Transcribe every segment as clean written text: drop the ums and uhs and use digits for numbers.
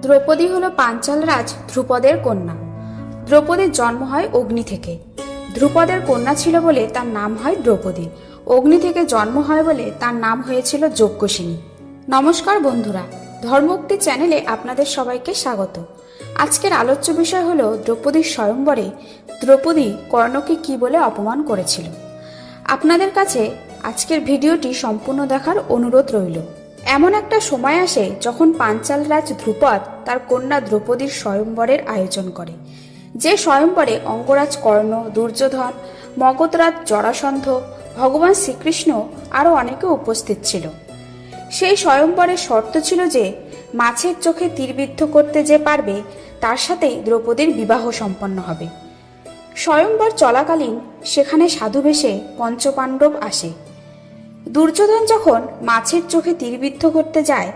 দ্রৌপদী হল পাঞ্চাল রাজ ধ্রুপদের কন্যা। দ্রৌপদীর জন্ম হয় অগ্নি থেকে। ধ্রুপদের কন্যা ছিল বলে তার নাম হয় দ্রৌপদী। অগ্নি থেকে জন্ম হয় বলে তার নাম হয়েছিল যজ্ঞসিনী। নমস্কার বন্ধুরা, ধর্মোক্তি চ্যানেলে আপনাদের সবাইকে স্বাগত। আজকের আলোচ্য বিষয় হলো দ্রৌপদীর স্বয়ংবরে দ্রৌপদী কর্ণকে কি বলে অপমান করেছিল। আপনাদের কাছে আজকের ভিডিওটি সম্পূর্ণ দেখার অনুরোধ রইল। এমন একটা সময় আসে যখন পাঞ্চাল রাজ ধ্রুপদ তার কন্যা দ্রৌপদীর স্বয়ংবরের আয়োজন করে। যে স্বয়ংবরে অঙ্গরাজ কর্ণ, দুর্যোধন, মগধরাজ জরাসন্ধ, ভগবান শ্রীকৃষ্ণ আরও অনেকে উপস্থিত ছিল। সেই স্বয়ংবরের শর্ত ছিল যে মাছের চোখে তীরবিদ্ধ করতে যে পারবে তার সাথেই দ্রৌপদীর বিবাহ সম্পন্ন হবে। স্বয়ংবর চলাকালীন সেখানে সাধুবেশে পঞ্চপাণ্ডব আসে। দুর্যোধন যখন মাছের চোখে তীরবিদ্ধ করতে যায়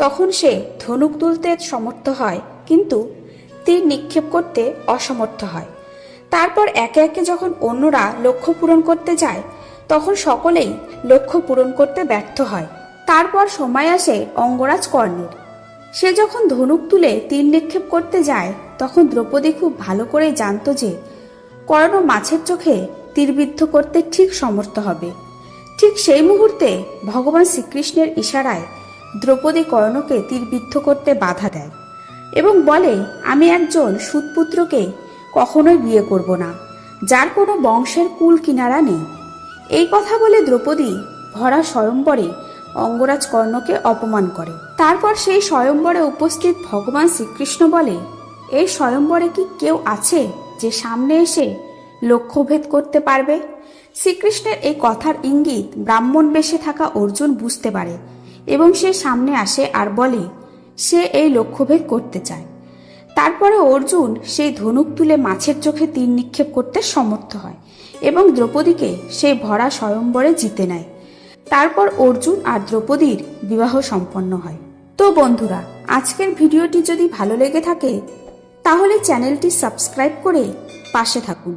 তখন সে ধনুক তুলতে সমর্থ হয়, কিন্তু তীর নিক্ষেপ করতে অসমর্থ হয়। তারপর একে একে যখন অন্যরা লক্ষ্য পূরণ করতে যায় তখন সকলেই লক্ষ্য পূরণ করতে ব্যর্থ হয়। তারপর সময় আসে অঙ্গরাজ কর্ণের। সে যখন ধনুক তুলে তীর নিক্ষেপ করতে যায় তখন দ্রৌপদী খুব ভালো করেই জানত যে কর্ণ মাছের চোখে তীরবিদ্ধ করতে ঠিক সমর্থ হবে। ঠিক সেই মুহূর্তে ভগবান শ্রীকৃষ্ণের ইশারায় দ্রৌপদী কর্ণকে তীরবিদ্ধ করতে বাধা দেয় এবং বলে, আমি একজন সুতপুত্রকে কখনোই বিয়ে করব না, যার কোনো বংশের কুল কিনারা নেই। এই কথা বলে দ্রৌপদী ভরা স্বয়ংবরে অঙ্গরাজ কর্ণকে অপমান করে। তারপর সেই স্বয়ংবরে উপস্থিত ভগবান শ্রীকৃষ্ণ বলে, এই স্বয়ংবরে কি কেউ আছে যে সামনে এসে লক্ষ্যভেদ করতে পারবে? শ্রীকৃষ্ণের এই কথার ইঙ্গিত ব্রাহ্মণ বেশে থাকা অর্জুন বুঝতে পারে এবং সে সামনে আসে আর বলে সে এই লক্ষ্যভেদ করতে চায়। তারপরে অর্জুন সেই ধনুক তুলে মাছের চোখে তীর নিক্ষেপ করতে সমর্থ হয় এবং দ্রৌপদীকে সেই ভরা স্বয়ংবরে জিতে নেয়। তারপর অর্জুন আর দ্রৌপদীর বিবাহ সম্পন্ন হয়। তো বন্ধুরা, আজকের ভিডিওটি যদি ভালো লেগে থাকে তাহলে চ্যানেলটি সাবস্ক্রাইব করে পাশে থাকুন।